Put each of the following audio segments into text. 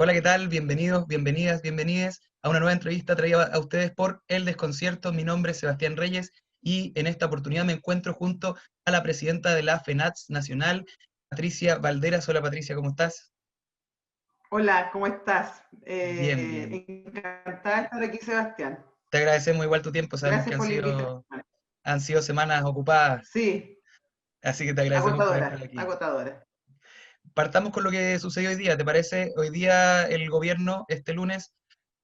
Hola, ¿qué tal? Bienvenidos, bienvenidas, bienvenides a una nueva entrevista traída a ustedes por El Desconcierto. Mi nombre es Sebastián Reyes y en esta oportunidad me encuentro junto a la presidenta de la FENATS Nacional, Patricia Valderas. Hola Patricia, ¿cómo estás? Hola, ¿cómo estás? Bien, bien. Encantada de estar aquí, Sebastián. Te agradecemos igual tu tiempo, sabemos que Gracias por la invitación. han sido semanas ocupadas, Sí, así que te agradecemos por estar agotadora, aquí. agotadora. Partamos con lo que sucedió hoy día, ¿te parece? Hoy día el gobierno, este lunes,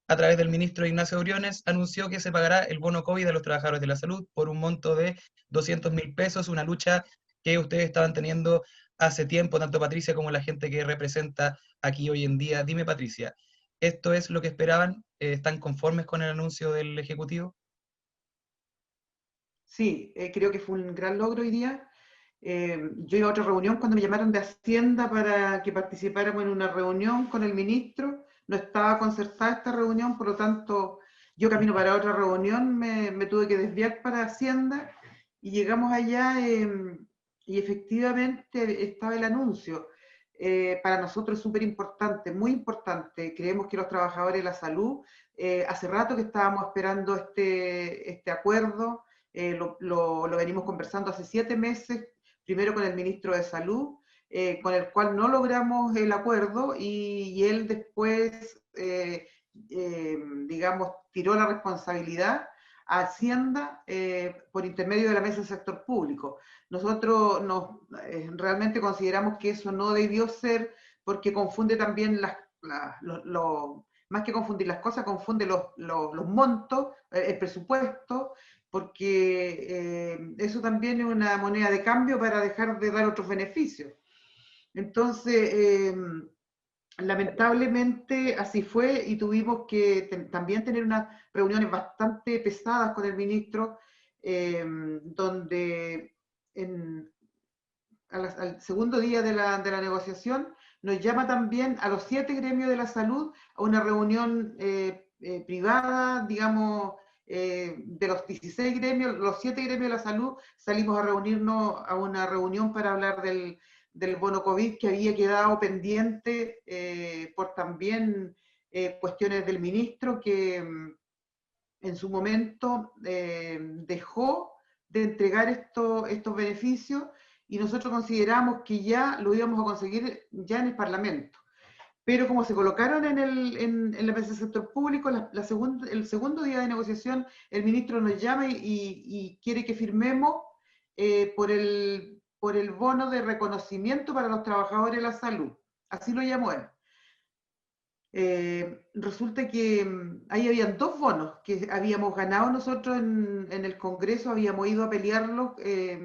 a través del ministro Ignacio Briones, anunció que se pagará el bono COVID a los trabajadores de la salud por un monto de 200.000 pesos, una lucha que ustedes estaban teniendo hace tiempo, tanto Patricia como la gente que representa aquí hoy en día. Dime, Patricia, ¿esto es lo que esperaban? ¿Están conformes con el anuncio del Ejecutivo? Sí, creo que fue un gran logro hoy día. Yo iba a otra reunión cuando me llamaron de Hacienda para que participáramos en una reunión con el ministro. No estaba concertada esta reunión, por lo tanto, yo camino para otra reunión, me tuve que desviar para Hacienda y llegamos allá y efectivamente estaba el anuncio. Para nosotros es súper importante, muy importante. Creemos que los trabajadores de la salud, hace rato que estábamos esperando este acuerdo. Lo venimos conversando hace 7 meses, primero con el ministro de Salud, con el cual no logramos el acuerdo y él después, digamos, tiró la responsabilidad a Hacienda por intermedio de la mesa del sector público. Nosotros realmente consideramos que eso no debió ser porque confunde también más que confundir las cosas, confunde los montos, el presupuesto, porque eso también es una moneda de cambio para dejar de dar otros beneficios. Entonces, lamentablemente así fue y tuvimos que también tener unas reuniones bastante pesadas con el ministro, donde en, al segundo día de la negociación nos llama también a los 7 gremios de la salud a una reunión privada, digamos, de los 16 gremios, los 7 gremios de la salud salimos a reunirnos a una reunión para hablar del bono COVID que había quedado pendiente por también cuestiones del ministro que en su momento dejó de entregar estos beneficios y nosotros consideramos que ya lo íbamos a conseguir ya en el Parlamento. Pero como se colocaron en la mesa del sector público, el segundo día de negociación, el ministro nos llama y quiere que firmemos por el bono de reconocimiento para los trabajadores de la salud. Así lo llamó él. Resulta que ahí habían dos bonos que habíamos ganado nosotros en el Congreso, habíamos ido a pelearlos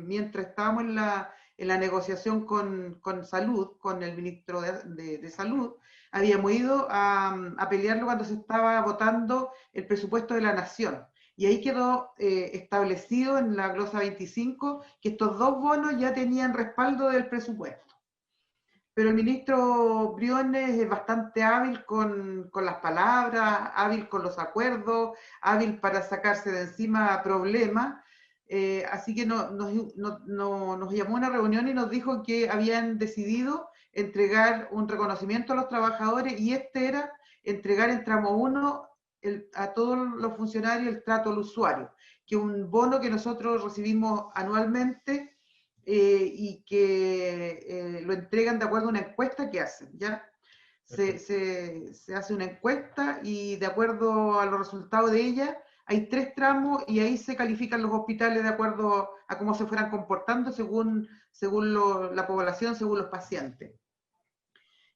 mientras estábamos en la negociación con Salud, con el ministro de Salud, habíamos ido a pelearlo cuando se estaba votando el presupuesto de la Nación. Y ahí quedó establecido en la glosa 25 que estos dos bonos ya tenían respaldo del presupuesto. Pero el ministro Briones es bastante hábil con las palabras, hábil con los acuerdos, hábil para sacarse de encima problemas. Así que nos llamó a una reunión y nos dijo que habían decidido entregar un reconocimiento a los trabajadores y este era entregar en tramo 1 a todos los funcionarios el trato al usuario, que un bono que nosotros recibimos anualmente y que lo entregan de acuerdo a una encuesta que hacen, ¿ya? Perfecto. Se hace una encuesta y de acuerdo a los resultados de ella hay 3 tramos y ahí se califican los hospitales de acuerdo a cómo se fueran comportando según la población, según los pacientes.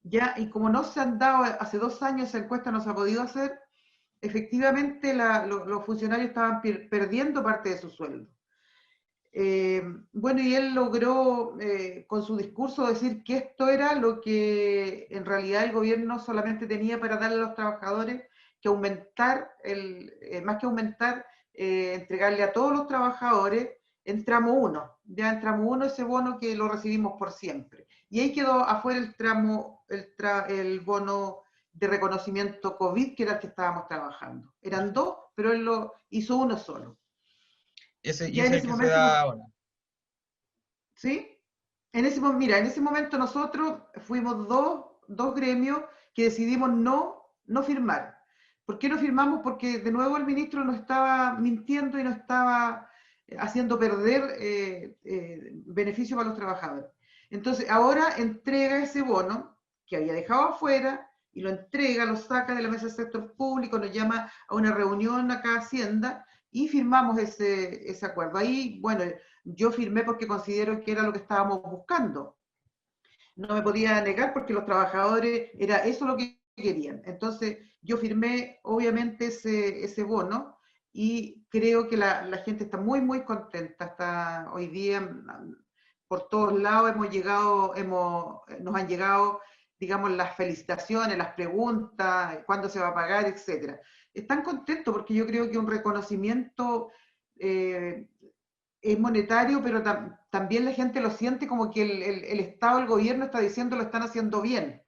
Ya, y como no se han dado, hace 2 años esa encuesta no se ha podido hacer, efectivamente los funcionarios estaban perdiendo parte de su sueldo. Bueno, y él logró con su discurso decir que esto era lo que en realidad el gobierno solamente tenía para darle a los trabajadores, que aumentar, más que aumentar, entregarle a todos los trabajadores en tramo 1, ya en tramo 1 ese bono que lo recibimos por siempre. Y ahí quedó afuera el bono de reconocimiento COVID, que era el que estábamos trabajando. Eran Perfecto. dos, pero él lo hizo uno solo. Y Ya ese en es el ese que se momento da ahora. ¿sí? Mira, en ese momento nosotros fuimos dos gremios que decidimos no firmar. ¿Por qué no firmamos? Porque de nuevo el ministro nos estaba mintiendo y nos estaba haciendo perder beneficio para los trabajadores. Entonces ahora entrega ese bono que había dejado afuera y lo entrega, lo saca de la mesa del sector público, nos llama a una reunión acá a Hacienda y firmamos ese acuerdo. Ahí, bueno, yo firmé porque considero que era lo que estábamos buscando. No me podía negar porque los trabajadores, era eso lo que querían. Entonces, yo firmé obviamente ese bono y creo que la gente está muy, muy contenta. Hasta hoy día, por todos lados nos han llegado, digamos, las felicitaciones, las preguntas, cuándo se va a pagar, etcétera. Están contentos porque yo creo que un reconocimiento es monetario, pero también la gente lo siente como que el Estado, el gobierno está diciendo lo están haciendo bien.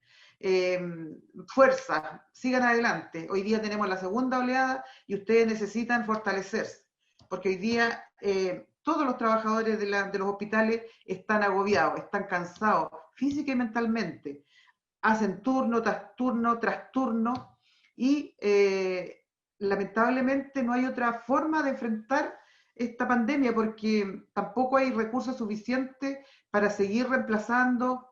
Fuerza, sigan adelante. Hoy día tenemos la segunda oleada y ustedes necesitan fortalecerse, porque hoy día todos los trabajadores de los hospitales están agobiados, están cansados física y mentalmente. Hacen turno tras turno tras turno y lamentablemente no hay otra forma de enfrentar esta pandemia porque tampoco hay recursos suficientes para seguir reemplazando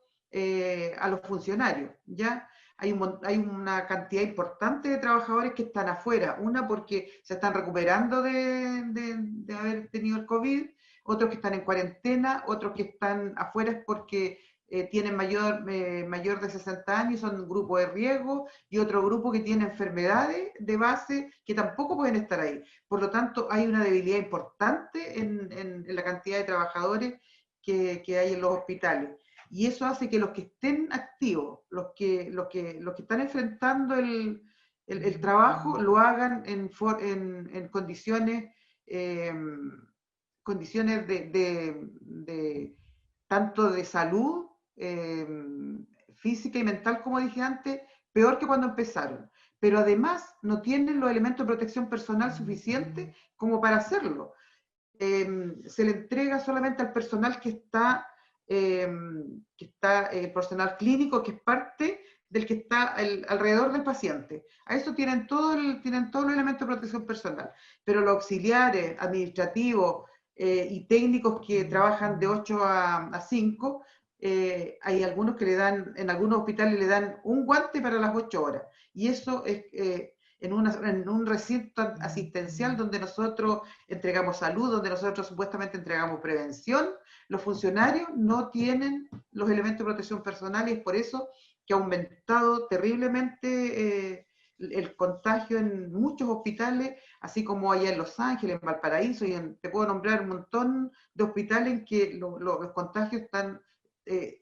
a los funcionarios, ¿ya? Hay una cantidad importante de trabajadores que están afuera, una porque se están recuperando de haber tenido el COVID, otros que están en cuarentena, otros que están afuera porque tienen mayor de 60 años, son un grupo de riesgo, y otro grupo que tiene enfermedades de base que tampoco pueden estar ahí. Por lo tanto, hay una debilidad importante en la cantidad de trabajadores que hay en los hospitales. Y eso hace que los que estén activos, los que están enfrentando el trabajo, lo hagan en condiciones, condiciones tanto de salud, física y mental, como dije antes, peor que cuando empezaron. Pero además no tienen los elementos de protección personal suficientes como para hacerlo. Se le entrega solamente al personal que está el personal clínico, que es parte del que está alrededor del paciente. A eso tienen todos los elementos de protección personal. Pero los auxiliares, administrativos y técnicos que trabajan de 8 a 5, hay algunos que en algunos hospitales le dan un guante para las 8 horas. Y eso es en un recinto asistencial donde nosotros entregamos salud, donde nosotros supuestamente entregamos prevención. Los funcionarios no tienen los elementos de protección personal y es por eso que ha aumentado terriblemente el contagio en muchos hospitales, así como allá en Los Ángeles, en Valparaíso, te puedo nombrar un montón de hospitales en que los contagios están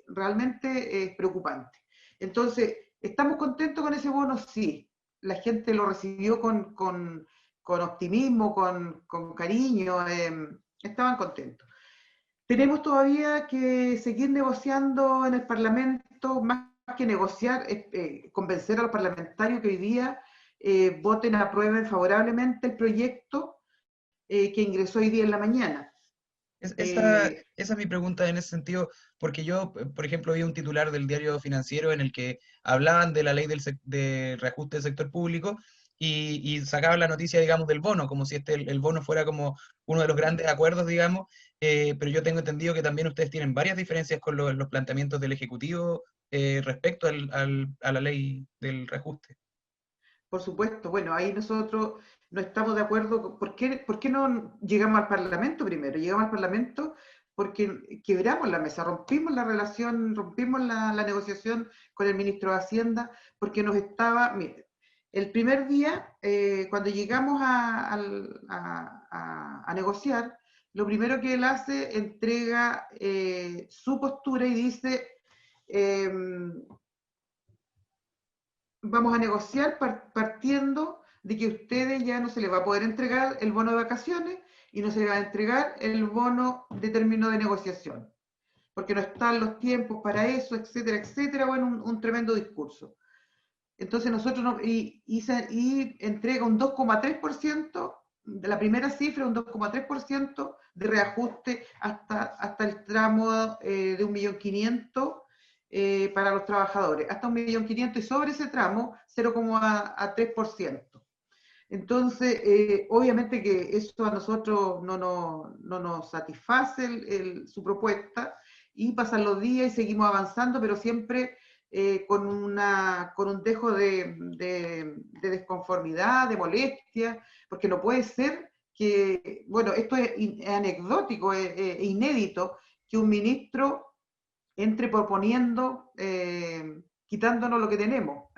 realmente preocupantes. Entonces, ¿estamos contentos con ese bono? Sí. La gente lo recibió con optimismo, con cariño, estaban contentos. Tenemos todavía que seguir negociando en el Parlamento, más que negociar, convencer a los parlamentarios que hoy día voten, aprueben favorablemente el proyecto que ingresó hoy día en la mañana. Esa es mi pregunta en ese sentido, porque yo, por ejemplo, vi un titular del diario Financiero en el que hablaban de la ley de reajuste del sector público y sacaban la noticia, digamos, del bono, como si el bono fuera como uno de los grandes acuerdos, digamos, pero yo tengo entendido que también ustedes tienen varias diferencias con los planteamientos del Ejecutivo respecto a la ley del reajuste. Por supuesto, bueno, ahí nosotros no estamos de acuerdo. ¿Por qué no llegamos al Parlamento primero? Llegamos al Parlamento porque quebramos la mesa, rompimos la relación, rompimos la negociación con el ministro de Hacienda, porque nos estaba, mire, el primer día, cuando llegamos a negociar, lo primero que él hace, entrega su postura y dice, vamos a negociar partiendo de que a ustedes ya no se les va a poder entregar el bono de vacaciones y no se les va a entregar el bono de término de negociación, porque no están los tiempos para eso, etcétera, etcétera. Bueno, un tremendo discurso. Entonces nosotros, y entrega un 2,3%, de la primera cifra, un 2,3% de reajuste hasta el tramo de 1.500.000, para los trabajadores, hasta 1.500.000 y sobre ese tramo 0,3%. Entonces, obviamente que eso a nosotros no nos satisface su propuesta, y pasan los días y seguimos avanzando, pero siempre con un dejo de desconformidad, de molestia, porque no puede ser que, bueno, esto es anecdótico, inédito, que un ministro entre proponiendo, quitándonos lo que tenemos.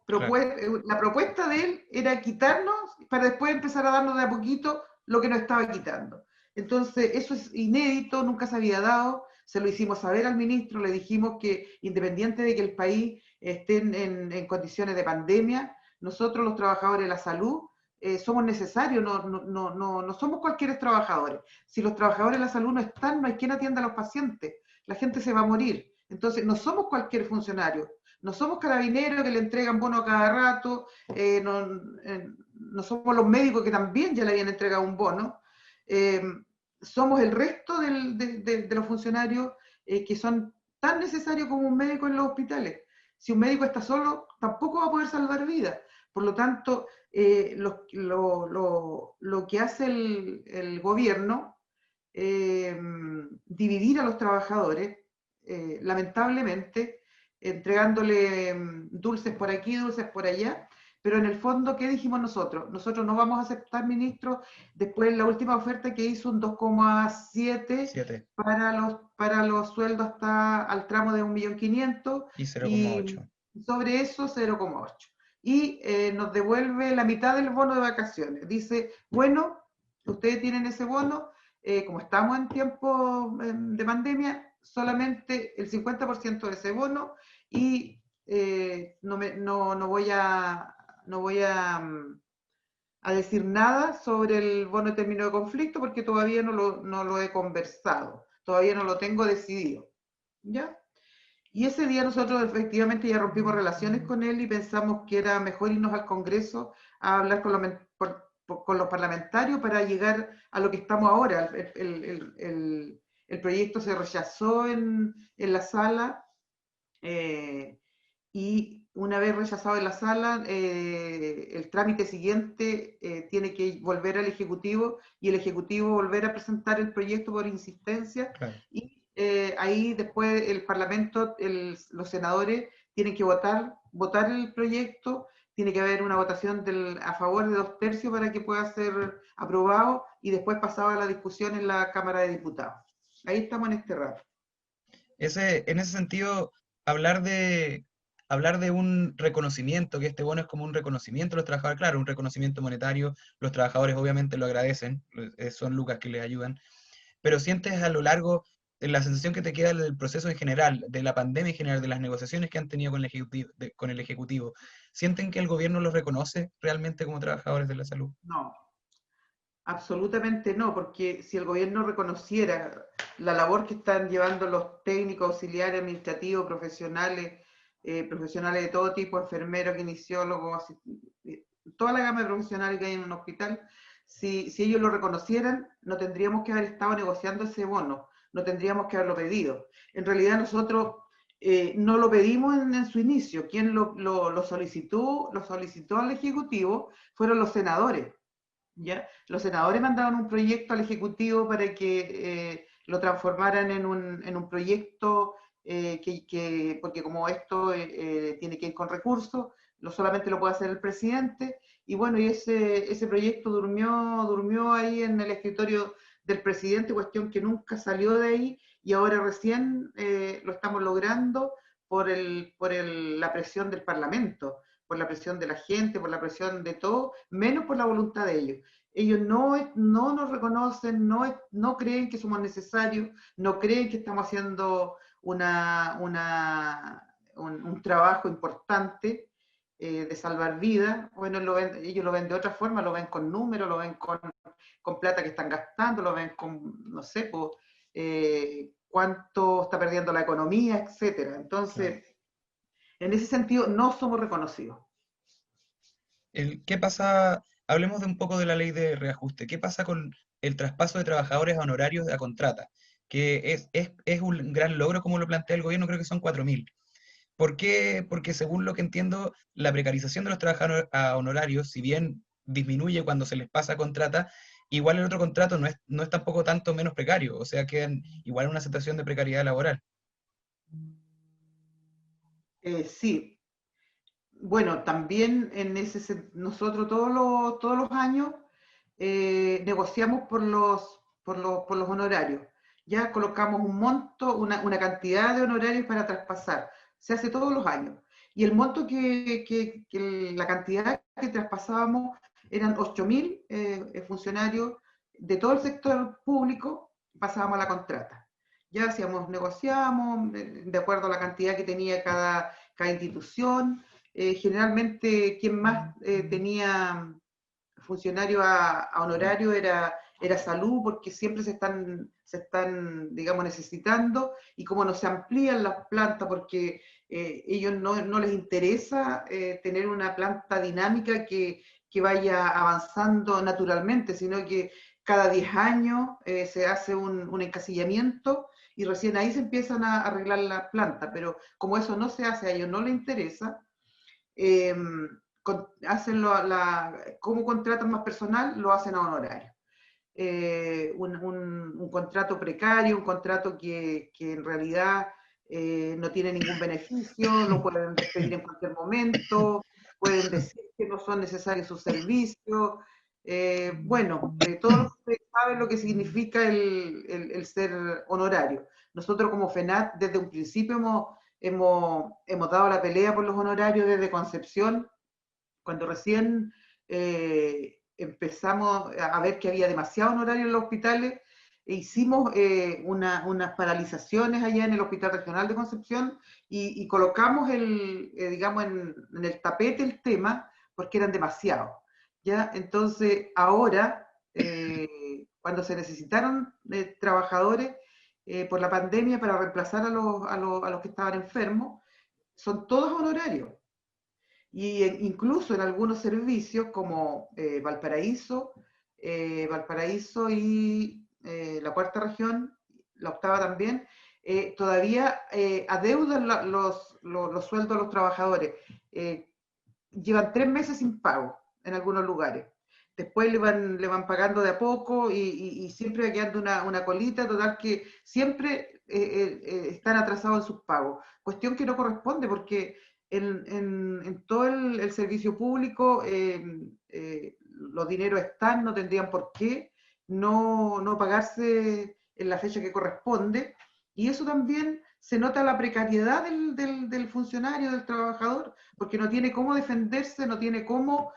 Claro. La propuesta de él era quitarnos para después empezar a darnos de a poquito lo que nos estaba quitando. Entonces, eso es inédito, nunca se había dado, se lo hicimos saber al ministro, le dijimos que independiente de que el país esté en condiciones de pandemia, nosotros los trabajadores de la salud somos necesarios, no somos cualquier trabajadores. Si los trabajadores de la salud no están, no hay quien atienda a los pacientes, la gente se va a morir. Entonces, no somos cualquier funcionario, no somos carabineros que le entregan bono a cada rato, no somos los médicos que también ya le habían entregado un bono, eh, somos el resto de los funcionarios que son tan necesarios como un médico en los hospitales. Si un médico está solo, tampoco va a poder salvar vidas. Por lo tanto, lo que hace el gobierno, dividir a los trabajadores, lamentablemente, entregándole dulces por aquí, dulces por allá, pero en el fondo, ¿qué dijimos nosotros? Nosotros no vamos a aceptar, ministro, después la última oferta que hizo un 2,7 7 para los sueldos hasta al tramo de 1.500.000 y 0,8. y sobre eso 0,8. Y nos devuelve la mitad del bono de vacaciones. Dice, bueno, ustedes tienen ese bono, como estamos en tiempo de pandemia, solamente el 50% de ese bono, y no voy a decir nada sobre el bono de término de conflicto porque todavía no lo he conversado, todavía no lo tengo decidido. ¿Ya? Y ese día nosotros efectivamente ya rompimos relaciones con él y pensamos que era mejor irnos al Congreso a hablar con los parlamentarios para llegar a lo que estamos ahora. El proyecto se rechazó en la sala, y una vez rechazado en la sala, el trámite siguiente tiene que volver al Ejecutivo y el Ejecutivo volver a presentar el proyecto por insistencia, Claro. y ahí después el Parlamento, los senadores tienen que votar el proyecto, tiene que haber una votación a favor de 2/3 para que pueda ser aprobado y después pasado a la discusión en la Cámara de Diputados. Ahí estamos en este rato. En ese sentido, hablar de, hablar de un reconocimiento, que este bono es como un reconocimiento a los trabajadores, claro, un reconocimiento monetario, los trabajadores obviamente lo agradecen, son lucas que les ayudan, pero sientes a lo largo la sensación que te queda del proceso en general, de la pandemia en general, de las negociaciones que han tenido con el Ejecutivo, ¿sienten que el gobierno los reconoce realmente como trabajadores de la salud? No, absolutamente no, porque si el gobierno reconociera la labor que están llevando los técnicos, auxiliares, administrativos, profesionales, profesionales de todo tipo, enfermeros, kinesiólogos, toda la gama de profesionales que hay en un hospital, si ellos lo reconocieran, no tendríamos que haber estado negociando ese bono, no tendríamos que haberlo pedido. En realidad nosotros no lo pedimos en su inicio, quien lo solicitó al Ejecutivo fueron los senadores. ¿Ya? Los senadores mandaron un proyecto al Ejecutivo para que lo transformaran en un proyecto porque como esto tiene que ir con recursos, solamente lo puede hacer el presidente, y bueno, y ese proyecto durmió ahí en el escritorio del presidente, cuestión que nunca salió de ahí, y ahora recién lo estamos logrando la presión del Parlamento, por la presión de la gente, por la presión de todo, menos por la voluntad de ellos. Ellos no nos reconocen, no creen que somos necesarios, no creen que estamos haciendo un trabajo importante de salvar vidas. Bueno, ellos lo ven de otra forma, lo ven con números, lo ven con plata que están gastando, lo ven con, no sé, cuánto está perdiendo la economía, etcétera. Entonces, Claro. en ese sentido, no somos reconocidos. ¿Qué pasa? Hablemos de un poco de la ley de reajuste. ¿Qué pasa con el traspaso de trabajadores a honorarios a contrata? que es un gran logro como lo plantea el gobierno, creo que son 4.000. ¿Por qué? Porque según lo que entiendo, la precarización de los trabajadores a honorarios, si bien disminuye cuando se les pasa a contrata, igual el otro contrato no es tampoco tanto menos precario, o sea, quedan igual en una situación de precariedad laboral. Sí, bueno, también nosotros todos los años negociamos por los honorarios. Ya colocamos un monto, una cantidad de honorarios para traspasar. Se hace todos los años. Y el monto la cantidad que traspasábamos eran 8.000 funcionarios de todo el sector público, pasábamos a la contrata. Ya hacíamos, negociábamos de acuerdo a la cantidad que tenía cada institución. Generalmente, quien más tenía funcionario a honorario era salud, porque siempre se están, digamos, necesitando, y como no se amplían las plantas, porque ellos no les interesa tener una planta dinámica que vaya avanzando naturalmente, sino que cada 10 años se hace un encasillamiento y recién ahí se empiezan a arreglar la planta, pero como eso no se hace, a ellos no les interesa, eh, hacen como contratan más personal, lo hacen a honorario. Un contrato precario, un contrato que en realidad no tiene ningún beneficio, lo pueden despedir en cualquier momento, pueden decir que no son necesarios sus servicios. Bueno, todos ustedes saben lo que significa el ser honorario. Nosotros como FENAT desde un principio hemos dado la pelea por los honorarios desde Concepción, cuando recién empezamos a ver que había demasiado honorario en los hospitales. Hicimos unas paralizaciones allá en el Hospital Regional de Concepción y colocamos digamos, en el tapete el tema porque eran demasiados. ¿Ya? Entonces, ahora, cuando se necesitaron trabajadores por la pandemia para reemplazar a los que estaban enfermos, son todos honorarios. Y incluso en algunos servicios como Valparaíso y la cuarta región, la octava también, todavía adeudan los sueldos a los trabajadores. Eh, Llevan 3 meses sin pago en algunos lugares. Después le van pagando de a poco y siempre va quedando una colita, total que siempre están atrasados en sus pagos. Cuestión que no corresponde porque en todo el servicio público los dineros están, no tendrían por qué no pagarse en la fecha que corresponde. Y eso también se nota la precariedad del funcionario, del trabajador, porque no tiene cómo defenderse, no tiene cómo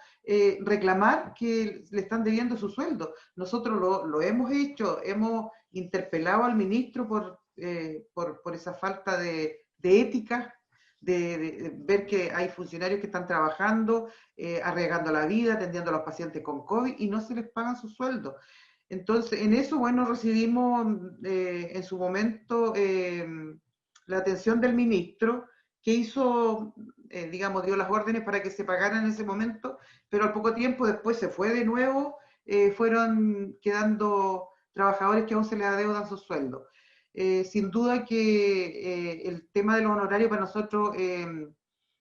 reclamar que le están debiendo su sueldo. Nosotros lo hemos hecho, hemos interpelado al ministro por esa falta de ética, de ver que hay funcionarios que están trabajando, arriesgando la vida, atendiendo a los pacientes con COVID y no se les pagan sus sueldos. Entonces, en eso, bueno, recibimos en su momento la atención del ministro, que hizo, digamos, dio las órdenes para que se pagaran en ese momento, pero al poco tiempo después se fue de nuevo, fueron quedando trabajadores que aún se les adeudan sus sueldos. Sin duda que el tema de los honorarios para nosotros es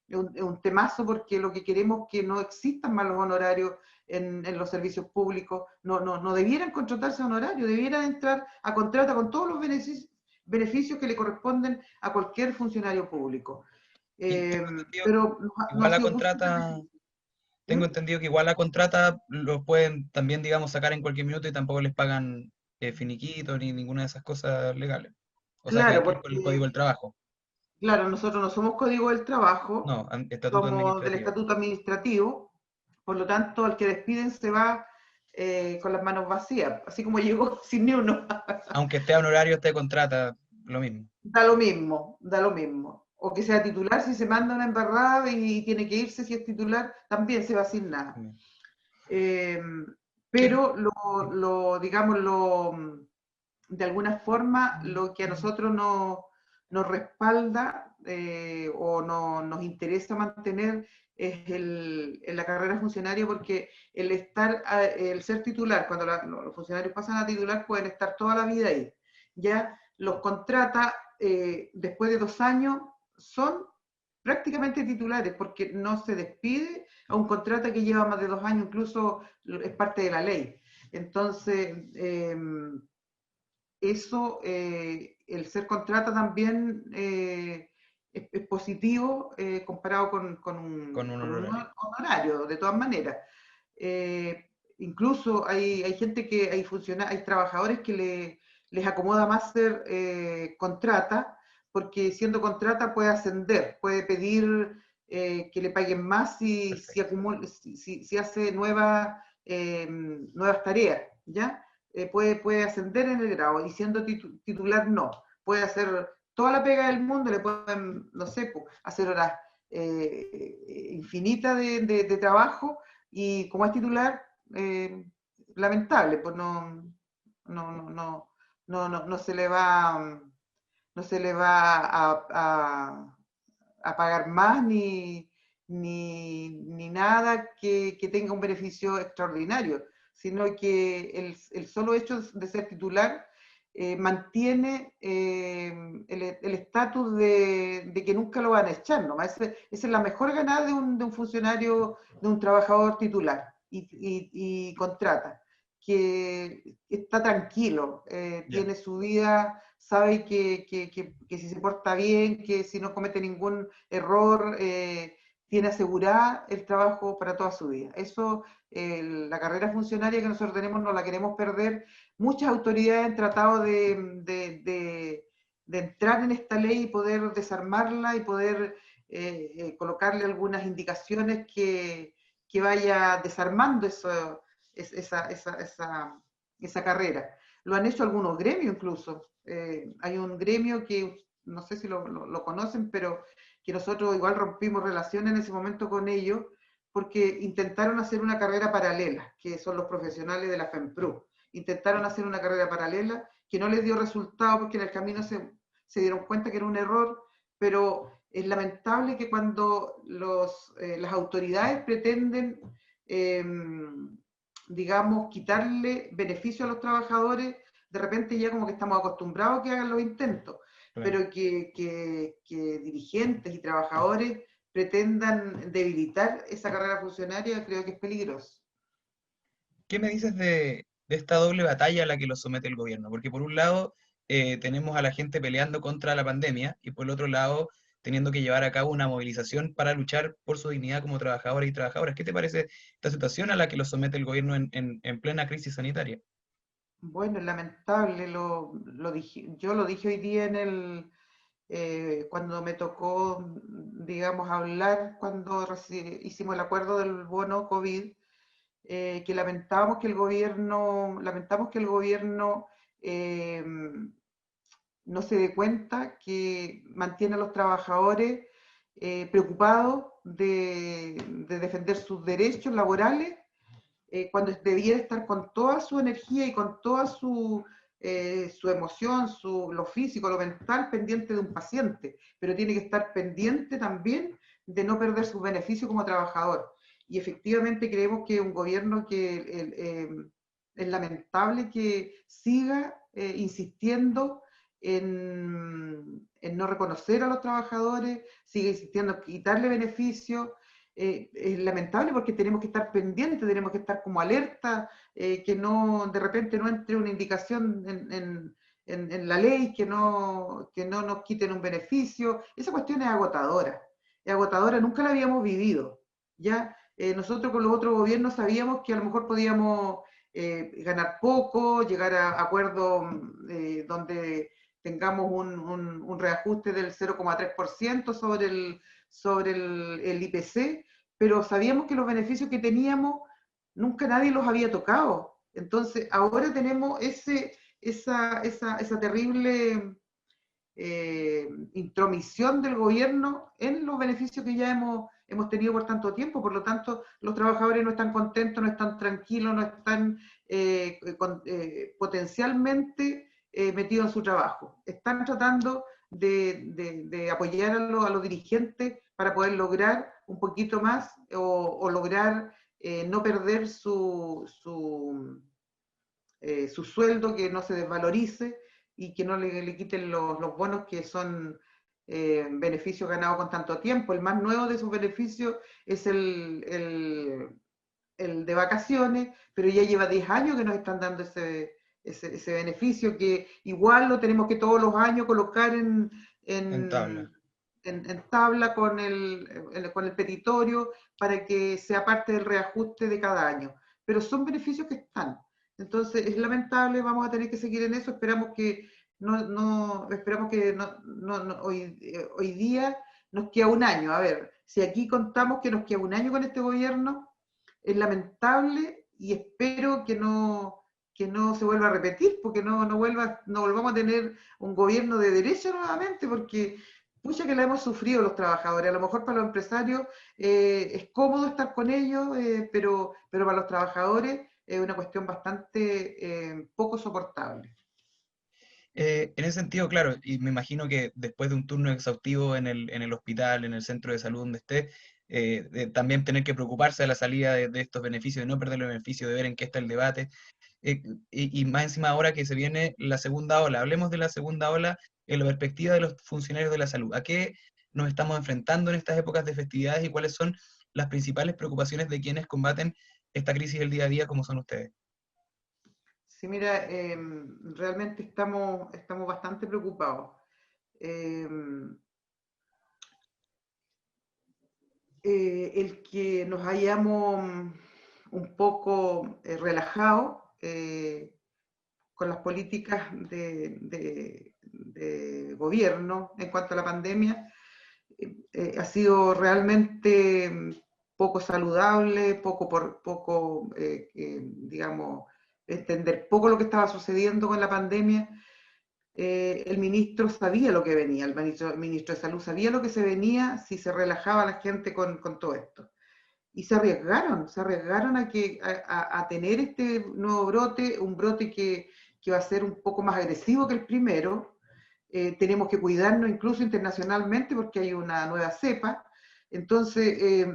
un temazo, porque lo que queremos es que no existan más los honorarios en los servicios públicos. No debieran contratarse honorarios, debieran entrar a contrata con todos los beneficios que le corresponden a cualquier funcionario público. Y tengo entendido que Pero no igual ha la sido justo. contrata, ¿Mm? tengo entendido que igual la contrata los pueden también, digamos, sacar en cualquier minuto y tampoco les pagan finiquito ni ninguna de esas cosas legales. O sea que hay Claro, que ir por el código porque del trabajo. claro, nosotros no somos Código del Trabajo, No, estatuto somos del administrativo. Estatuto Administrativo, por lo tanto, al que despiden se va con las manos vacías, así como llegó sin ni uno. Aunque esté a honorario, esté contrata, lo mismo. Da lo mismo, da lo mismo. O que sea titular, si se manda una embarrada y tiene que irse si es titular, también se va sin nada. También. Eh, ¿Qué? pero digamos, de alguna forma, lo que a nosotros nos respalda o nos interesa mantener es en la carrera funcionaria, porque el ser titular, cuando los funcionarios pasan a titular, pueden estar toda la vida ahí, ¿ya? los contrata después de 2 años, son prácticamente titulares, porque no se despide a un contrata que lleva más de 2 años, incluso es parte de la ley. Entonces, eso, el ser contrata también es positivo comparado Con un con un honorario. honorario, de todas maneras. Incluso hay gente que, hay trabajadores que les acomoda más ser contrata, porque siendo contrata puede ascender, puede pedir que le paguen más si, Perfecto. acumula, si hace nuevas tareas, ¿ya? Puede ascender en el grado, y siendo titular no. Puede hacer toda la pega del mundo, le pueden, no sé, hacer horas infinitas de trabajo, y como es titular, lamentable, pues no se le va, no se le va a pagar más ni nada que tenga un beneficio extraordinario, sino que el solo hecho de ser titular mantiene el estatus de que nunca lo van a echar, ¿no? Esa es la mejor ganada de un funcionario, de un trabajador titular y contrata, que está tranquilo, Ya. tiene su vida, sabe que si se porta bien, que si no comete ningún error, tiene asegurada el trabajo para toda su vida. Eso, la carrera funcionaria que nosotros tenemos, no la queremos perder. Muchas autoridades han tratado de entrar en esta ley y poder desarmarla y poder colocarle algunas indicaciones que vaya desarmando esa carrera. Lo han hecho algunos gremios incluso. Hay un gremio que, no sé si lo conocen, pero que nosotros igual rompimos relaciones en ese momento con ellos, porque intentaron hacer una carrera paralela, que son los profesionales de la FEMPRU. Intentaron hacer una carrera paralela que no les dio resultado, porque en el camino se dieron cuenta que era un error, pero es lamentable que cuando las autoridades pretenden, eh, digamos, quitarle beneficio a los trabajadores, de repente ya como que estamos acostumbrados a que hagan los intentos, Claro. pero que dirigentes y trabajadores pretendan debilitar esa carrera funcionaria, creo que es peligroso. ¿Qué me dices de esta doble batalla a la que lo somete el gobierno? Porque por un lado tenemos a la gente peleando contra la pandemia y por el otro lado teniendo que llevar a cabo una movilización para luchar por su dignidad como trabajadores y trabajadoras. ¿Qué te parece esta situación a la que lo somete el gobierno en plena crisis sanitaria? Bueno, es lamentable, yo lo dije hoy día cuando me tocó, digamos, hablar, cuando hicimos el acuerdo del bono COVID, que lamentamos que el gobierno eh, no se dé cuenta que mantiene a los trabajadores preocupados de defender sus derechos laborales, cuando debiera estar con toda su energía y con toda su emoción, lo físico, lo mental, pendiente de un paciente, pero tiene que estar pendiente también de no perder sus beneficios como trabajador. Y efectivamente creemos que un gobierno es lamentable que siga insistiendo en no reconocer a los trabajadores, sigue insistiendo en quitarle beneficios. Es lamentable porque tenemos que estar pendientes, tenemos que estar como alerta, que no, de repente no entre una indicación en la ley, que no nos quiten un beneficio. Esa cuestión es agotadora, nunca la habíamos vivido. ¿Ya? Nosotros con los otros gobiernos sabíamos que a lo mejor podíamos ganar poco, llegar a acuerdos donde tengamos un reajuste del 0,3% sobre el IPC, pero sabíamos que los beneficios que teníamos nunca nadie los había tocado. Entonces, ahora tenemos esa terrible intromisión del gobierno en los beneficios que ya hemos tenido por tanto tiempo. Por lo tanto, los trabajadores no están contentos, no están tranquilos, no están potencialmente metidos en su trabajo. Están tratando de apoyar a los dirigentes para poder lograr un poquito más o lograr no perder su sueldo, que no se desvalorice, y que no le quiten los bonos que son beneficios ganados con tanto tiempo. El más nuevo de esos beneficios es el de vacaciones, pero ya lleva 10 años que nos están dando ese beneficio, que igual lo tenemos que todos los años colocar En tabla. en tabla con el petitorio para que sea parte del reajuste de cada año. Pero son beneficios que están. Entonces es lamentable, vamos a tener que seguir en eso, esperamos que hoy día nos queda un año. A ver, si aquí contamos que nos queda un año con este gobierno, es lamentable y espero que no se vuelva a repetir, porque no volvamos a tener un gobierno de derecha nuevamente, porque pucha que la hemos sufrido los trabajadores. A lo mejor para los empresarios es cómodo estar con ellos, pero para los trabajadores es una cuestión bastante poco soportable. En ese sentido, claro, y me imagino que después de un turno exhaustivo en el hospital, en el centro de salud donde esté, también tener que preocuparse de la salida de estos beneficios, de no perder el beneficio, de ver en qué está el debate, y más encima ahora que se viene la segunda ola. Hablemos de la segunda ola en la perspectiva de los funcionarios de la salud. ¿A qué nos estamos enfrentando en estas épocas de festividades y cuáles son las principales preocupaciones de quienes combaten esta crisis del día a día como son ustedes? Sí, mira, realmente estamos bastante preocupados. Eh, el que nos hayamos un poco relajados con las políticas de gobierno en cuanto a la pandemia ha sido realmente poco saludable, digamos, entender poco lo que estaba sucediendo con la pandemia. El ministro sabía lo que venía, el ministro de Salud sabía lo que se venía si se relajaba la gente con todo esto. Y se arriesgaron a tener este nuevo brote, un brote que va a ser un poco más agresivo que el primero. Tenemos que cuidarnos incluso internacionalmente porque hay una nueva cepa. Entonces,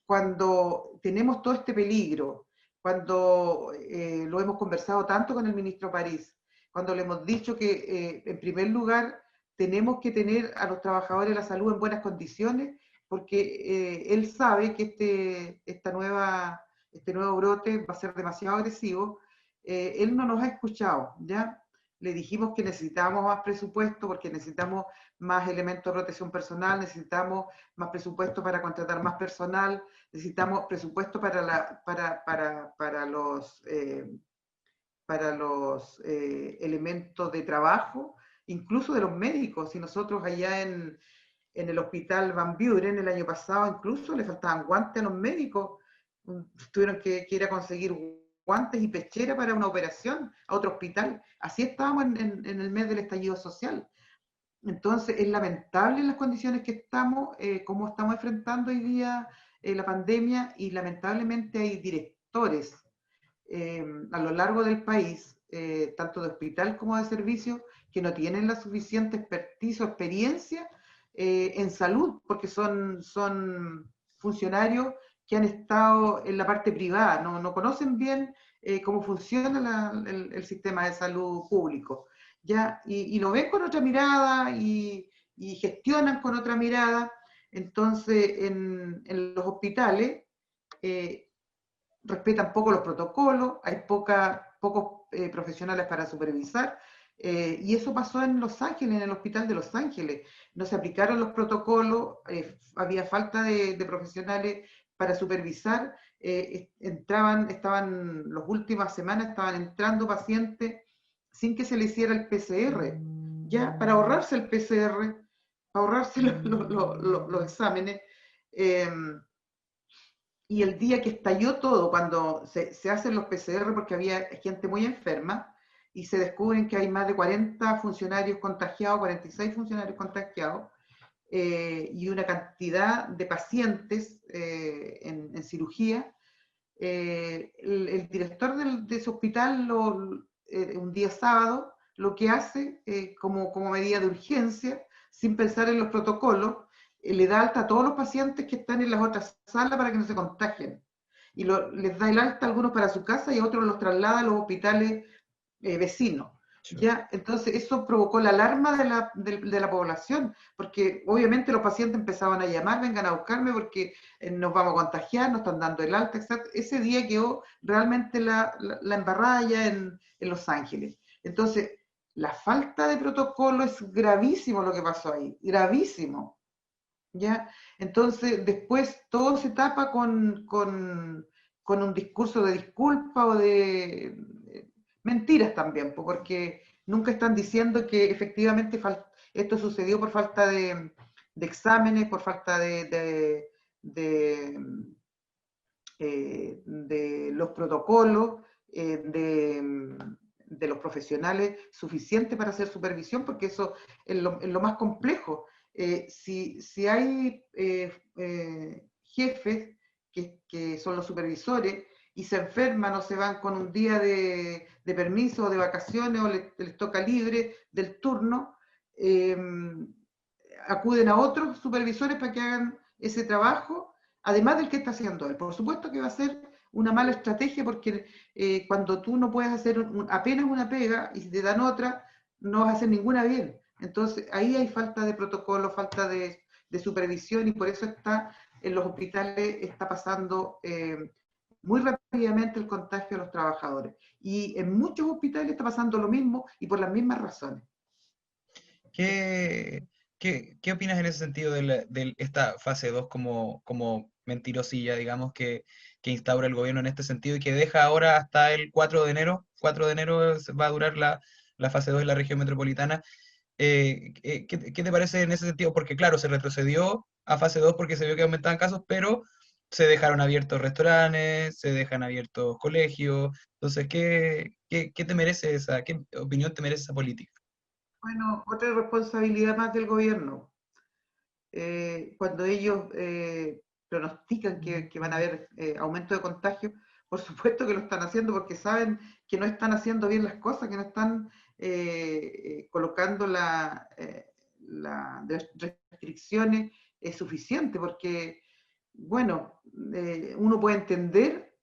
cuando tenemos todo este peligro, cuando lo hemos conversado tanto con el ministro París, cuando le hemos dicho que, en primer lugar, tenemos que tener a los trabajadores de la salud en buenas condiciones, porque él sabe que este nuevo brote va a ser demasiado agresivo. Él no nos ha escuchado, ¿ya? Le dijimos que necesitábamos más presupuesto porque necesitamos más elementos de protección personal, necesitamos más presupuesto para contratar más personal, necesitamos presupuesto para los elementos de trabajo, incluso de los médicos. Y nosotros allá en el hospital Van Buren el año pasado incluso le faltaban guantes a los médicos, tuvieron que ir a conseguir guantes y pechera para una operación a otro hospital. Así estábamos en el mes del estallido social. Entonces es lamentable las condiciones que estamos, cómo estamos enfrentando hoy día la pandemia, y lamentablemente hay directores a lo largo del país, tanto de hospital como de servicio, que no tienen la suficiente expertise o experiencia en salud, porque son funcionarios que han estado en la parte privada, no conocen bien cómo funciona el sistema de salud público, ¿ya? Y lo ven con otra mirada y gestionan con otra mirada. Entonces, en los hospitales respetan poco los protocolos, hay pocos profesionales para supervisar, y eso pasó en Los Ángeles, en el hospital de Los Ángeles. No se aplicaron los protocolos, había falta de profesionales para supervisar, las últimas semanas estaban entrando pacientes sin que se le hiciera el PCR, ya para ahorrarse el PCR, para ahorrarse los exámenes. Eh, y el día que estalló todo, cuando se hacen los PCR, porque había gente muy enferma, y se descubren que hay más de 40 funcionarios contagiados, 46 funcionarios contagiados, y una cantidad de pacientes en cirugía, el director de ese hospital, un día sábado, lo que hace como medida de urgencia, sin pensar en los protocolos, le da alta a todos los pacientes que están en las otras salas para que no se contagien. Les da el alta a algunos para su casa y a otros los traslada a los hospitales vecinos. Ya, entonces eso provocó la alarma de la población, porque obviamente los pacientes empezaban a llamar, vengan a buscarme porque nos vamos a contagiar, nos están dando el alta, etc. Ese día quedó realmente la embarrada ya en Los Ángeles. Entonces, la falta de protocolo es gravísimo lo que pasó ahí, gravísimo. ¿Ya? Entonces, después todo se tapa con un discurso de disculpa o de mentiras también, porque nunca están diciendo que efectivamente esto sucedió por falta de exámenes, por falta de los protocolos, de los profesionales suficientes para hacer supervisión, porque eso es lo más complejo. Si hay jefes que son los supervisores y se enferman o se van con un día de permiso o de vacaciones o les toca libre del turno, eh, acuden a otros supervisores para que hagan ese trabajo, además del que está haciendo él. Por supuesto que va a ser una mala estrategia porque cuando tú no puedes hacer apenas una pega y si te dan otra, no vas a hacer ninguna bien. Entonces ahí hay falta de protocolo, falta de supervisión y por eso está en los hospitales, está pasando muy rápidamente el contagio a los trabajadores. Y en muchos hospitales está pasando lo mismo y por las mismas razones. ¿Qué, qué opinas en ese sentido de esta fase 2 como mentirosilla, digamos, que instaura el gobierno en este sentido y que deja ahora hasta el 4 de enero? 4 de enero va a durar la fase 2 en la región metropolitana. ¿Qué te parece en ese sentido? Porque claro, se retrocedió a fase 2 porque se vio que aumentaban casos, pero se dejaron abiertos restaurantes, se dejan abiertos colegios. Entonces, ¿qué te merece qué opinión te merece esa política? Bueno, otra responsabilidad más del gobierno. Cuando ellos pronostican que van a haber aumento de contagio, por supuesto que lo están haciendo porque saben que no están haciendo bien las cosas, que no están colocando las restricciones suficientes, porque, bueno, uno puede entender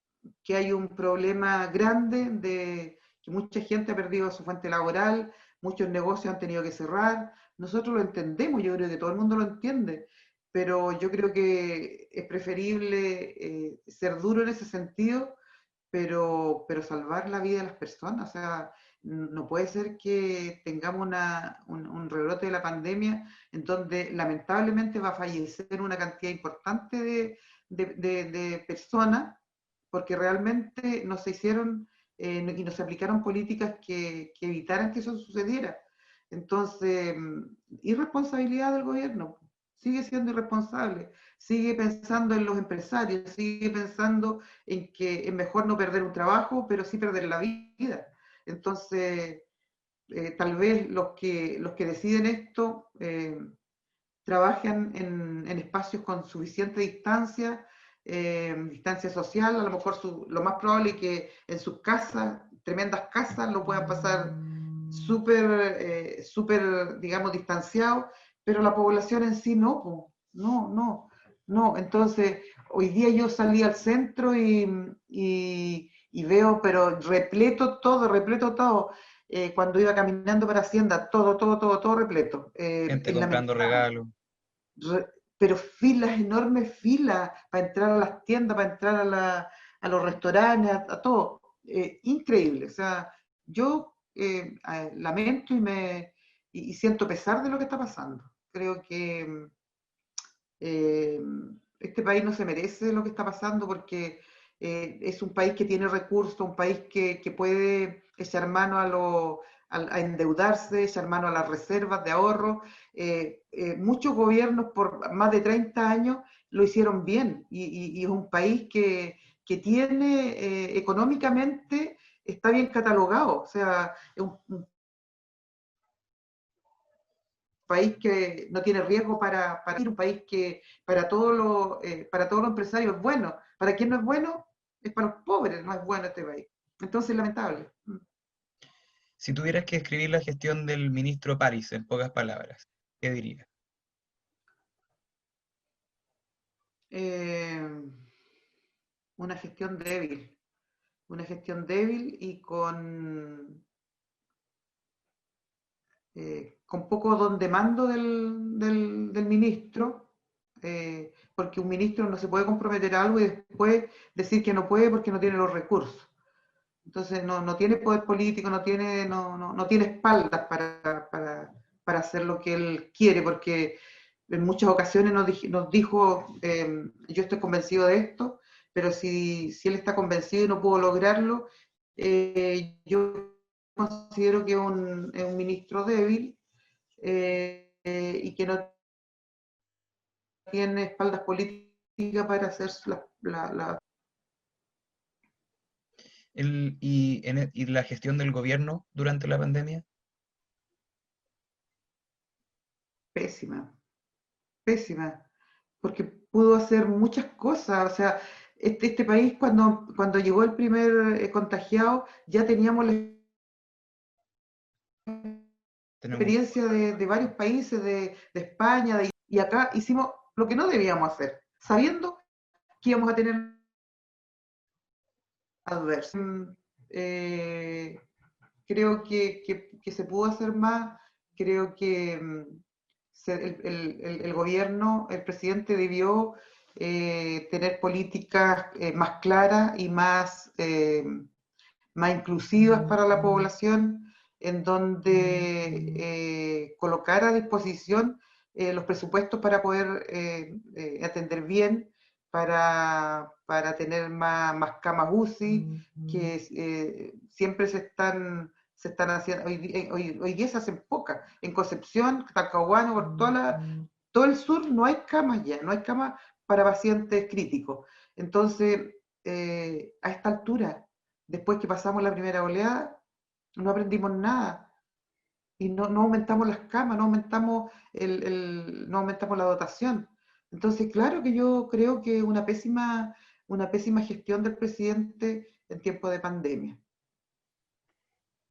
que hay un problema grande de que mucha gente ha perdido su fuente laboral, muchos negocios han tenido que cerrar. Nosotros lo entendemos, yo creo que todo el mundo lo entiende, pero yo creo que es preferible ser duro en ese sentido, pero salvar la vida de las personas. O sea, no puede ser que tengamos un rebrote de la pandemia en donde lamentablemente va a fallecer una cantidad importante de personas porque realmente no se hicieron y no se aplicaron políticas que evitaran que eso sucediera. Entonces, irresponsabilidad del gobierno, sigue siendo irresponsable, sigue pensando en los empresarios, sigue pensando en que es mejor no perder un trabajo, pero sí perder la vida. Entonces, tal vez los que deciden esto trabajan en espacios con suficiente distancia, distancia social, a lo mejor lo más probable es que en sus casas, tremendas casas, lo puedan pasar súper, digamos, distanciado, pero la población en sí no, no. Entonces, hoy día yo salí al centro y veo, pero repleto todo. Cuando iba caminando para Hacienda, todo repleto. Gente Es comprando lamentable. regalos. Pero filas, enormes filas para entrar a las tiendas, para entrar a los restaurantes, a todo. Increíble. O sea, yo lamento y siento pesar de lo que está pasando. Creo que eh, este país no se merece lo que está pasando porque es un país que tiene recursos, un país que puede echar mano a endeudarse, echar mano a las reservas de ahorro. Muchos gobiernos por más de 30 años lo hicieron bien y es un país que tiene económicamente, está bien catalogado, o sea, es un país que no tiene riesgo para ir, un país que para todos los empresarios es bueno. Para quien no es bueno, es para los pobres, no es bueno este país. Entonces, lamentable. Si tuvieras que escribir la gestión del ministro París en pocas palabras, ¿qué dirías? Eh, una gestión débil, una gestión débil y con poco don de mando del ministro, porque un ministro no se puede comprometer a algo y después decir que no puede porque no tiene los recursos. Entonces no tiene poder político, no tiene espaldas para hacer lo que él quiere, porque en muchas ocasiones nos dijo, yo estoy convencido de esto, pero si él está convencido y no pudo lograrlo, yo considero que es un ministro débil, y que no tiene espaldas políticas para hacer la Y la gestión del gobierno durante la pandemia. pésima, pésima, porque pudo hacer muchas cosas. O sea, este país cuando llegó el primer contagiado, ya teníamos la Tenemos, experiencia de varios países, de España, y acá hicimos lo que no debíamos hacer, sabiendo que íbamos a tener adverso. Eh, Creo que se pudo hacer más, creo que el gobierno, el presidente debió tener políticas más claras y más inclusivas para la población, en donde colocar a disposición los presupuestos para poder atender bien, para tener más camas UCI, que siempre se están haciendo, hoy día se hacen pocas. En Concepción, Talcahuano, por todo el sur no hay camas ya, no hay camas para pacientes críticos. Entonces, a esta altura, después que pasamos la primera oleada, no aprendimos nada y no aumentamos las camas, no aumentamos la dotación. Entonces, claro que yo creo que una pésima gestión del presidente en tiempo de pandemia.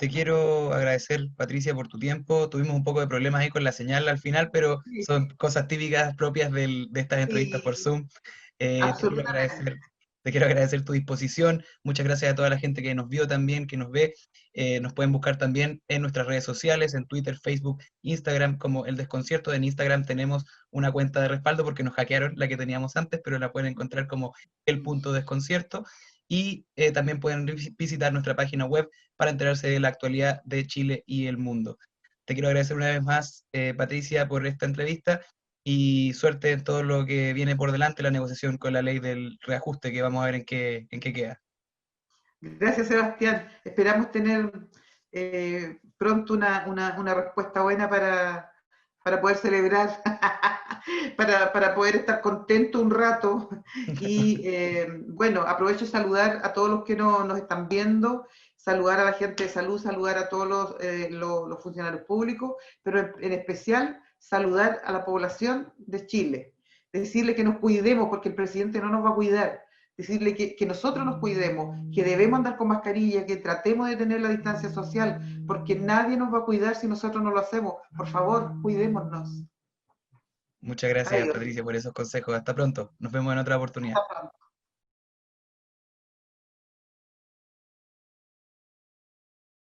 te quiero agradecer, Patricia, por tu tiempo. Tuvimos un poco de problemas ahí con la señal al final, pero Sí, son cosas típicas propias de estas entrevistas por sí, Zoom. Te quiero absolutamente. agradecer, te quiero agradecer tu disposición. Muchas gracias a toda la gente que nos vio también, que nos ve. Nos pueden buscar también en nuestras redes sociales, en Twitter, Facebook, Instagram, como El Desconcierto. En Instagram tenemos una cuenta de respaldo porque nos hackearon la que teníamos antes, pero la pueden encontrar como El Punto Desconcierto. Y también pueden visitar nuestra página web para enterarse de la actualidad de Chile y el mundo. Te quiero agradecer una vez más, Patricia, por esta entrevista y suerte en todo lo que viene por delante, la negociación con la ley del reajuste, que vamos a ver en qué queda. Gracias, Sebastián. Esperamos tener pronto una respuesta buena para poder celebrar, para poder estar contento un rato. Y bueno, aprovecho de saludar a todos los que nos están viendo, saludar a la gente de salud, saludar a todos los funcionarios públicos, pero en especial saludar a la población de Chile. Decirle que nos cuidemos porque el presidente no nos va a cuidar, decirle que nosotros nos cuidemos, que debemos andar con mascarilla, que tratemos de tener la distancia social, porque nadie nos va a cuidar si nosotros no lo hacemos. Por favor, cuidémonos. Muchas gracias, Adiós. Patricia, por esos consejos. Hasta pronto. Nos vemos en otra oportunidad. Hasta pronto.